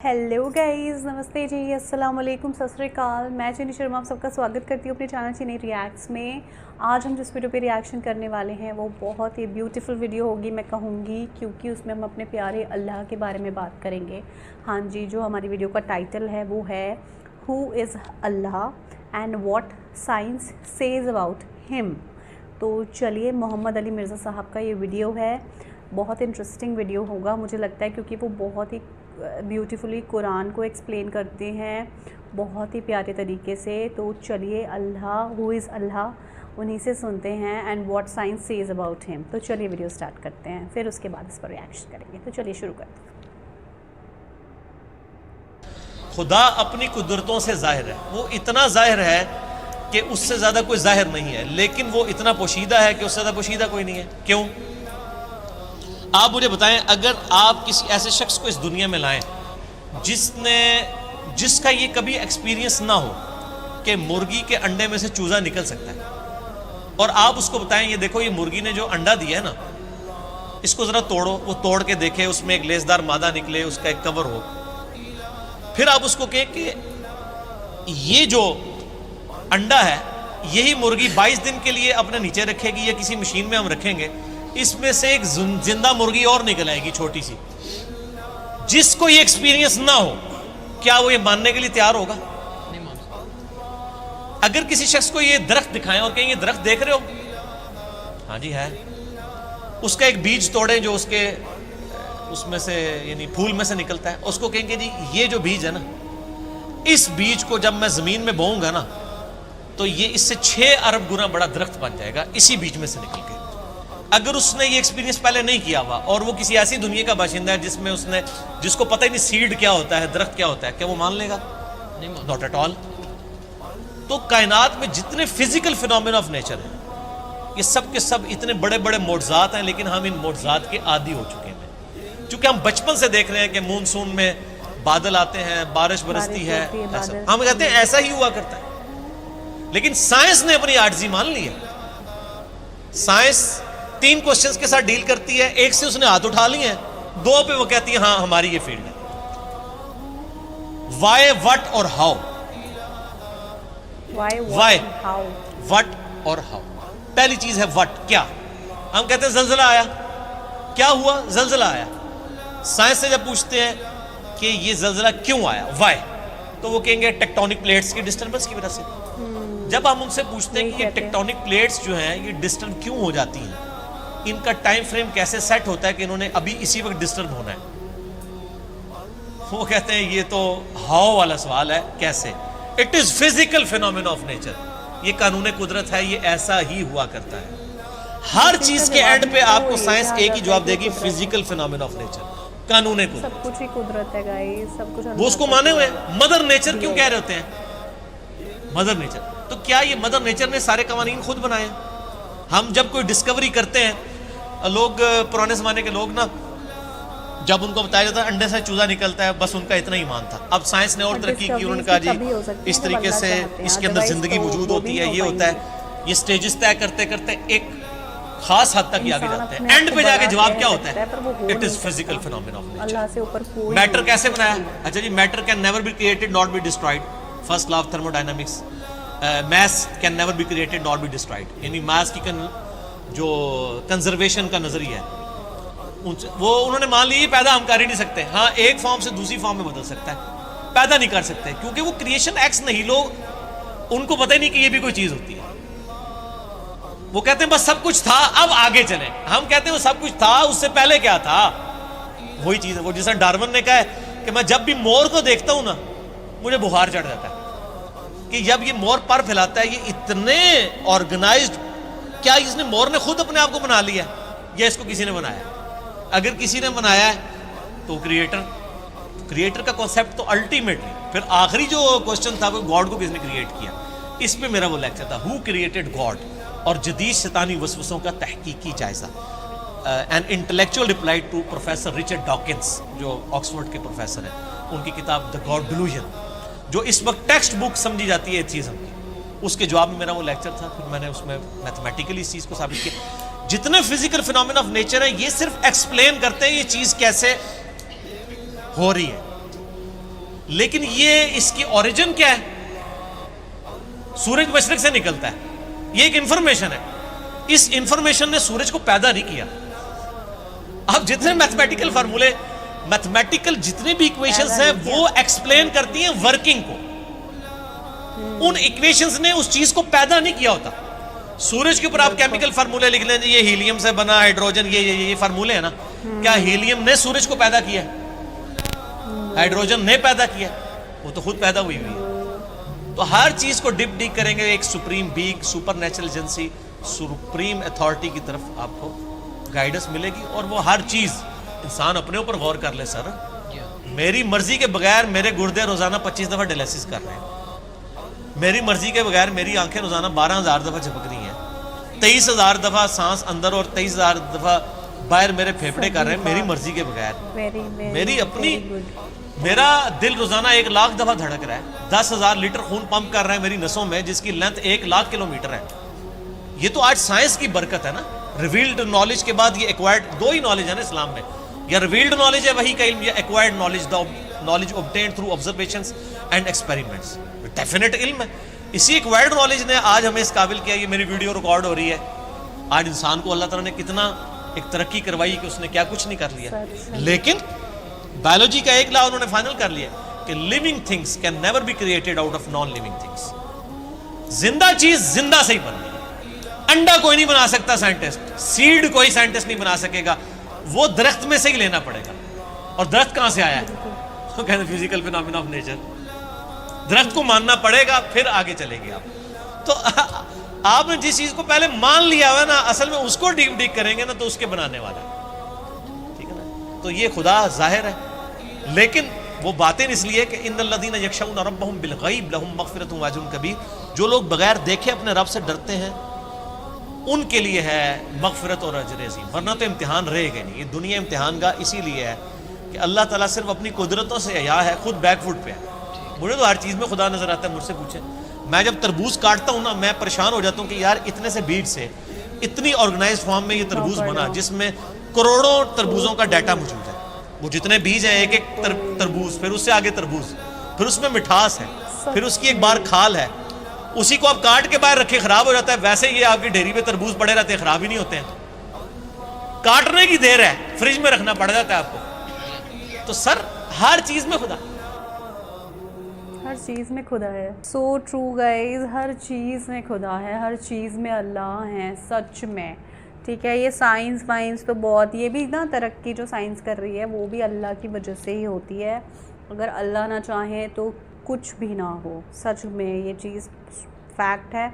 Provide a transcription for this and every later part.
Hello guys, नमस्ते जी, अस्सलाम वालेकुम, सत श्री अकाल। मैं चीनी शर्मा आप सबका स्वागत करती हूँ अपने चैनल चीनी रिएक्ट्स में। आज हम जिस वीडियो पे रिएक्शन करने वाले हैं वो बहुत ही ब्यूटीफुल वीडियो होगी मैं कहूँगी, क्योंकि उसमें हम अपने प्यारे अल्लाह के बारे में बात करेंगे। हाँ जी, जो हमारी वीडियो का टाइटल है वो है who is Allah and what science says about him. तो चलिए, मोहम्मद अली मिर्ज़ा साहब का ये वीडियो है, बहुत इंटरेस्टिंग वीडियो होगा मुझे लगता है, क्योंकि वो बहुत ही ब्यूटीफुली कुरान को एक्सप्लेन करते हैं बहुत ही प्यारे तरीके से। तो चलिए, अल्लाह हु इज़ अल्लाह उन्हीं से सुनते हैं and what science says about him. तो चलिए वीडियो स्टार्ट करते हैं, फिर उसके बाद इस पर रिएक्शन करेंगे। तो चलिए शुरू करते हैं। खुदा अपनी कुदरतों से जाहिर है, वो इतना जाहिर है कि उससे ज़्यादा कोई जाहिर नहीं है, लेकिन वो इतना पोशीदा है कि उससे ज़्यादा पोशीदा कोई नहीं है। क्यों? आप मुझे बताएं, अगर आप किसी ऐसे शख्स को इस दुनिया में लाएं जिसका ये कभी एक्सपीरियंस ना हो कि मुर्गी के अंडे में से चूज़ा निकल सकता है, और आप उसको बताएं ये देखो ये मुर्गी ने जो अंडा दिया है ना, इसको ज़रा तोड़ो, वो तोड़ के देखे, उसमें एक लेसदार मादा निकले, उसका एक कवर हो, फिर आप उसको कहें कि ये जो अंडा है यही मुर्गी 22 दिन के लिए अपने नीचे रखेगी या किसी मशीन में हम रखेंगे, इसमें से एक जिंदा मुर्गी और निकल आएगी छोटी सी। जिसको ये एक्सपीरियंस ना हो, क्या वो ये मानने के लिए तैयार होगा? नहीं मान सकता। अगर किसी शख्स को ये दरख्त दिखाएं और कहें ये दरख्त देख रहे हो, हाँ जी है, उसका एक बीज तोड़ें जो उसमें से यानी फूल में से निकलता है, उसको कहेंगे जी ये जो बीज है ना, इस बीज को जब मैं जमीन में बोऊंगा ना तो ये इससे 6 अरब गुना बड़ा दरख्त बन जाएगा इसी बीज में से निकल के। अगर उसने ये एक्सपीरियंस पहले नहीं किया हुआ और वो किसी ऐसी दुनिया का बाशिंदा है जिसको पता ही नहीं सीड क्या होता है, दरख्त क्या होता है, क्या वो मान लेगा? नहीं, नॉट एट ऑल। तो कायनात में जितने फिजिकल फिनोमेना ऑफ नेचर है, ये सब के सब इतने बड़े बड़े मोज़ात हैं, लेकिन हम इन मोज़ात के आदी हो चुके हैं, क्योंकि हम बचपन से देख रहे हैं कि मानसून में बादल आते हैं, बारिश बरसती है, हम कहते हैं ऐसा ही हुआ करता है। लेकिन साइंस ने अपनी आजिज़ी मान ली है। साइंस 3 क्वेश्चंस के साथ डील करती है, एक से उसने हाथ उठा लिए हैं, 2 पे वो कहती है हाँ हमारी ये फील्ड है। वाई, व्हाट और हाउ। वाई, व्हाट और हाउ। पहली चीज है व्हाट, क्या। हम कहते हैं जलजला आया, क्या हुआ? जलजला आया। साइंस से जब पूछते हैं कि ये जलजला क्यों आया, वाई, तो वो कहेंगे टेक्टोनिक प्लेट्स की डिस्टर्बेंस की वजह से। जब हम उनसे पूछते हैं कि ये टेक्टोनिक प्लेट्स जो हैं ये डिस्टर्ब क्यों हो जाती हैं, इनका टाइम फ्रेम कैसे सेट होता है कि इन्होंने अभी इसी वक्त डिस्टर्ब होना है, वो कहते हैं ये तो हाउ वाला सवाल है, कैसे। It is physical phenomena of nature, ये कानून कुदरत है, ये ऐसा ही हुआ करता है। हर चीज के एंड पे आपको साइंस एक ही जवाब देगी, फिजिकल फिनोमेना ऑफ नेचर, कानून कुदरत। सब कुछ ही कुदरत है गाइस, सब कुछ वो उसको माने हुए। मदर नेचर क्यों कह रहे होते हैं मदर नेचर? तो क्या ये मदर नेचर ने सारे कवानीन खुद बनाए हैं? हम जब कोई डिस्कवरी करते हैं, लोग पुराने ज़माने के लोग ना, जब उनको बताया जाता है अंडे से चूजा निकलता है, बस उनका इतना ईमान था। अब साइंस ने और तरक्की की, उन्होंने कहा जी इस तरीके से इसके अंदर ज़िंदगी मौजूद होती है, ये होता है। ये स्टेजेस तय करते करते एक खास हद तक आगे जाते हैं, एंड पे जाके जवाब क्या होता है? It is physical phenomena of nature. Matter कैसे बनाया? अच्छा जी, matter can never be created not be destroyed, first law of thermodynamics. Mass can never be created not be destroyed, यानी मास की जो कंजर्वेशन का नजरिया है वो उन्होंने मान लिया, पैदा हम कर ही नहीं सकते। हाँ, एक फॉर्म से दूसरी फॉर्म में बदल सकता है, पैदा नहीं कर सकते, क्योंकि वो क्रिएशन एक्स नहीं, लोग उनको पता ही नहीं कि ये भी कोई चीज होती है। वो कहते हैं बस सब कुछ था, अब आगे चले। हम कहते हैं वो सब कुछ था, उससे पहले क्या था? वही चीज है। वो जैसा डार्विन ने कहा है कि मैं जब भी मोर को देखता हूं ना मुझे बुखार चढ़ जाता है, कि जब ये मोर पर फैलाता है, ये इतने ऑर्गेनाइज्ड, क्या इसने मोर ने खुद अपने आप को बना लिया या इसको किसी ने बनाया? अगर किसी ने बनाया है तो क्रिएटर का कॉन्सेप्ट तो अल्टीमेटली, फिर आखिरी जो क्वेश्चन था वो गॉड को किसने क्रिएट किया। इसमें मेरा वो लेक्चर था, हु क्रिएटेड गॉड, और जदीद शैतानी वसवसों का तहकीकी जायजा। An intellectual reply to professor Richard Dawkins, जो ऑक्सफोर्ड के प्रोफेसर हैं, उनकी किताब द गॉड डिल्यूजन, जो इस वक्त टेक्स्ट बुक समझी जाती है एथिज्म की, उसके जवाब में मेरा वो लेक्चर था। फिर मैंने उसमें मैथमेटिकली इस चीज़ को साबित किया। जितने फिजिकल फिनोमेना ऑफ नेचर है ये सिर्फ एक्सप्लेन करते हैं ये चीज़ कैसे हो रही है। लेकिन ये इसकी ओरिजिन क्या है? सूरज मशरिक से निकलता है, ये एक इंफॉर्मेशन है। इस इंफॉर्मेशन ने सूरज को पैदा नहीं किया। अब जितने मैथमेटिकल फार्मूले, मैथमेटिकल जितने भी इक्वेशंस हैं वो एक्सप्लेन करती हैं वर्किंग को। उन इक्वेशंस ने उस चीज को पैदा नहीं किया होता। सूरज के ऊपर आप केमिकल फार्मूले लिख लें, ये हीलियम से बना, हाइड्रोजन, ये फार्मूले है ना। क्या हीलियम ने सूरज को पैदा किया? हाइड्रोजन ने पैदा किया? वो तो खुद पैदा हुई है। तो हर चीज को डिप डीक करेंगे एक supreme being, super natural agency, supreme authority की तरफ आपको गाइडेंस मिलेगी। और वो हर चीज इंसान अपने ऊपर गौर कर ले। सर मेरी मर्जी के बगैर मेरे गुर्दे रोजाना 25 दफा डायलिसिस कर रहे हैं। मेरी मर्जी के बगैर मेरी आंखें रोजाना 12,000 दफा झपक रही हैं। 23,000 दफा सांस अंदर और 23,000 दफा बाहर मेरे फेफड़े कर रहे हैं मेरी मर्जी के बगैर। मेरी अपनी, मेरा दिल रोजाना 1 लाख दफा धड़क रहा है। 10,000 लीटर खून पंप कर रहा है मेरी नसों में, जिसकी लेंथ 1 लाख किलोमीटर है। ये तो आज साइंस की बरकत है ना। रिवील्ड नॉलेज के बाद ये एक्वायर्ड, 2 ही नॉलेज है ना इस्लाम में, या रिवील्ड नॉलेज है वही का इल्म, या acquired knowledge, the knowledge obtained through observations and experiments. Definite इल्म है। इसी एक्वायर्ड नॉलेज ने आज हमें इस काबिल किया। ये मेरी वीडियो रिकॉर्ड हो रही है। आज इंसान को अल्लाह ताला ने कितना एक तरक्की करवाई कि उसने क्या कुछ नहीं कर लिया। लेकिन बायोलॉजी का एक लॉ उन्होंने फाइनल कर लिया कि living things can never be created out of non living things. जिंदा चीज जिंदा से ही बनती है। अंडा कोई नहीं बना सकता साइंटिस्ट, सीड कोई साइंटिस्ट नहीं बना सकेगा, वो दरख्त में से ही लेना पड़ेगा। और दरख्त कहां से आया है? वो कहते हैं फिजिकल फिनोमेना ऑफ नेचर। दरख्त को मानना पड़ेगा, फिर आगे चलेंगे आप। तो आपने जिस चीज को पहले मान लिया हुआ ना, असल में उसको डीप डीक करेंगे ना तो उसके बनाने वाला, ठीक है ना। तो ये खुदा जाहिर है, लेकिन वो बातें इसलिए कि इन्नल्लज़ीना यख्शौना रब्बहुम बिलग़ैब लहुम मग़फ़िरतुन व अज्रुन कबीर। जो लोग बगैर देखे अपने रब से डरते हैं उनके लिए है मग़फ़िरत और अजर अज़ीम। वरना तो इम्तिहान रहेगा नहीं। ये दुनिया इम्तिहान का इसीलिए है कि अल्लाह ताला सिर्फ अपनी कुदरतों से अया है, खुद बैकफुट पे है। मुझे तो हर चीज़ में खुदा नजर आता है। मुझसे पूछें, मैं जब तरबूज काटता हूँ ना, मैं परेशान हो जाता हूँ कि यार इतने से बीज से इतनी ऑर्गेनाइज फॉर्म में ये तरबूज बना, जिसमें करोड़ों तरबूजों का डाटा मौजूद है। वो जितने बीज हैं, एक एक तरबूज, फिर उससे आगे तरबूज, फिर उसमें मिठास है, फिर उसकी एक बार खाल है, उसी को आप काट के बाहर रखे खराब हो जाता है। वैसे ये आपकी ढेरी पे तरबूज पड़े रहते हैं, खराब ही नहीं होते हैं। काटने की देर है, फ्रिज में रखना पड़ जाता है आपको। तो सर हर चीज में खुदा, हर चीज़ में खुदा है। सो ट्रू गाइज, हर चीज़ में खुदा है, हर चीज़ में अल्लाह है सच में। ठीक है, ये साइंस वाइंस तो बहुत, ये भी ना तरक्की जो साइंस कर रही है वो भी अल्लाह की वजह से ही होती है। अगर अल्लाह ना चाहे तो कुछ भी ना हो। सच में ये चीज़ फैक्ट है।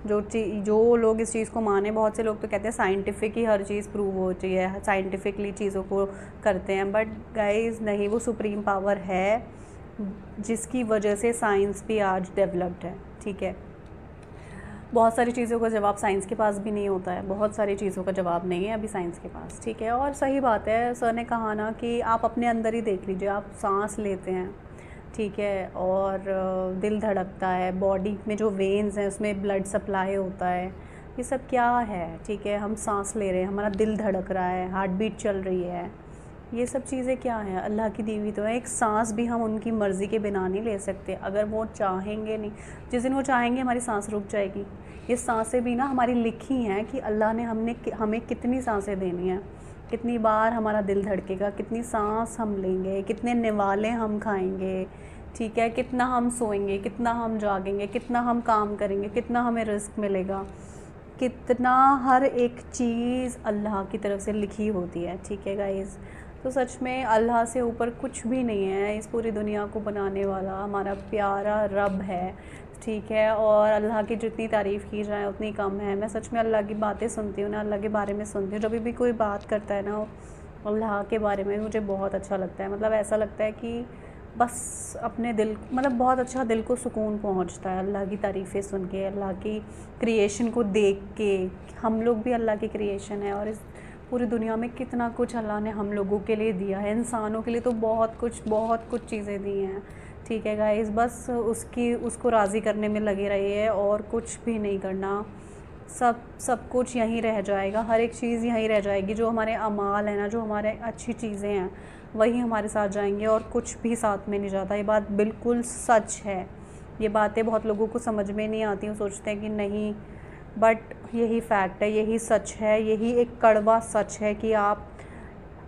जो लोग इस चीज़ को माने, बहुत से लोग तो कहते हैं साइंटिफिक ही हर चीज़ प्रूव होती है, साइंटिफिकली चीज़ों को करते हैं। बट गाइज नहीं, वो सुप्रीम पावर है जिसकी वजह से साइंस भी आज डेवलप्ड है। ठीक है, बहुत सारी चीज़ों का जवाब साइंस के पास भी नहीं होता है, बहुत सारी चीज़ों का जवाब नहीं है अभी साइंस के पास। ठीक है, और सही बात है, सर ने कहा ना कि आप अपने अंदर ही देख लीजिए, आप सांस लेते हैं, ठीक है, और दिल धड़कता है, बॉडी में जो वेन्स हैं उसमें ब्लड सप्लाई होता है, ये सब क्या है? ठीक है, हम सांस ले रहे हैं, हमारा दिल धड़क रहा है, हार्ट बीट चल रही है, ये सब चीज़ें क्या हैं? अल्लाह की दी हुई तो है। एक सांस भी हम उनकी मर्ज़ी के बिना नहीं ले सकते। अगर वो चाहेंगे नहीं, जिस दिन वो चाहेंगे हमारी सांस रुक जाएगी। ये सांसें भी ना हमारी लिखी हैं कि अल्लाह ने हमें कितनी सांसें देनी हैं, कितनी बार हमारा दिल धड़केगा, कितनी सांस हम लेंगे, कितने निवाले हम खाएंगे, ठीक है, कितना हम सोएंगे, कितना हम जागेंगे, कितना हम काम करेंगे, कितना हमें रिस्क मिलेगा, कितना, हर एक चीज़ अल्लाह की तरफ से लिखी होती है। ठीक है गाइज़, तो सच में अल्लाह से ऊपर कुछ भी नहीं है। इस पूरी दुनिया को बनाने वाला हमारा प्यारा रब है। ठीक है, और अल्लाह की जितनी तारीफ़ की जाए उतनी कम है। मैं सच में अल्लाह की बातें सुनती हूँ ना, अल्लाह के बारे में सुनती हूँ, जब भी कोई बात करता है ना अल्लाह के बारे में, मुझे बहुत अच्छा लगता है। मतलब ऐसा लगता है कि बस अपने दिल, मतलब बहुत अच्छा दिल को सुकून पहुँचता है अल्लाह की तारीफ़ें सुन के, अल्लाह की क्रिएशन को देख के। हम लोग भी अल्लाह की क्रिएशन है, और इस पूरी दुनिया में कितना कुछ अल्लाह ने हम लोगों के लिए दिया है। इंसानों के लिए तो बहुत कुछ चीज़ें दी हैं। ठीक है गाइस, बस उसको राज़ी करने में लगे रहिए और कुछ भी नहीं करना। सब कुछ यहीं रह जाएगा, हर एक चीज़ यहीं रह जाएगी। जो हमारे अमाल है ना, जो हमारे अच्छी चीज़ें हैं, वही हमारे साथ जाएंगे और कुछ भी साथ में नहीं जाता। ये बात बिल्कुल सच है। ये बातें बहुत लोगों को समझ में नहीं आती, वो सोचते हैं कि नहीं, बट यही फैक्ट है, यही सच है, यही एक कड़वा सच है कि आप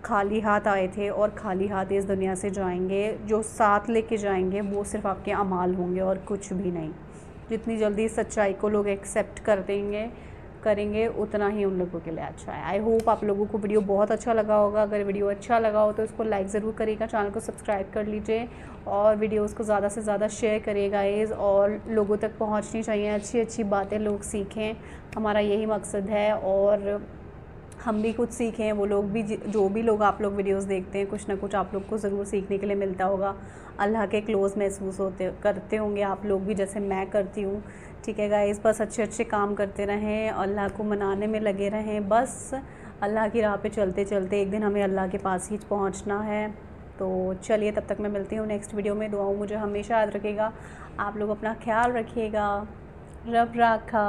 खाली हाथ आए थे और खाली हाथ इस दुनिया से जाएंगे। जो साथ लेके जाएंगे वो सिर्फ आपके अमाल होंगे और कुछ भी नहीं। जितनी जल्दी सच्चाई को लोग एक्सेप्ट करेंगे उतना ही उन लोगों के लिए अच्छा है। आई होप आप लोगों को वीडियो बहुत अच्छा लगा होगा। अगर वीडियो अच्छा लगा हो तो इसको लाइक ज़रूर करिएगा, चैनल को सब्सक्राइब कर लीजिए और वीडियोस को ज़्यादा से ज़्यादा शेयर करिएगा और लोगों तक पहुंचनी चाहिए, अच्छी अच्छी बातें लोग सीखें, हमारा यही मकसद है। और हम भी कुछ सीखें, वो लोग भी, जो भी लोग आप लोग वीडियोस देखते हैं, कुछ ना कुछ आप लोग को ज़रूर सीखने के लिए मिलता होगा। अल्लाह के क्लोज़ महसूस करते होंगे आप लोग भी, जैसे मैं करती हूँ। ठीक है गाइस, बस अच्छे अच्छे काम करते रहें, अल्लाह को मनाने में लगे रहें। बस अल्लाह की राह पे चलते चलते एक दिन हमें अल्लाह के पास ही पहुँचना है। तो चलिए, तब तक मैं मिलती हूँ नेक्स्ट वीडियो में। दुआओं मुझे हमेशा याद रखिएगा। आप लोग अपना ख्याल रखिएगा। रब राखा।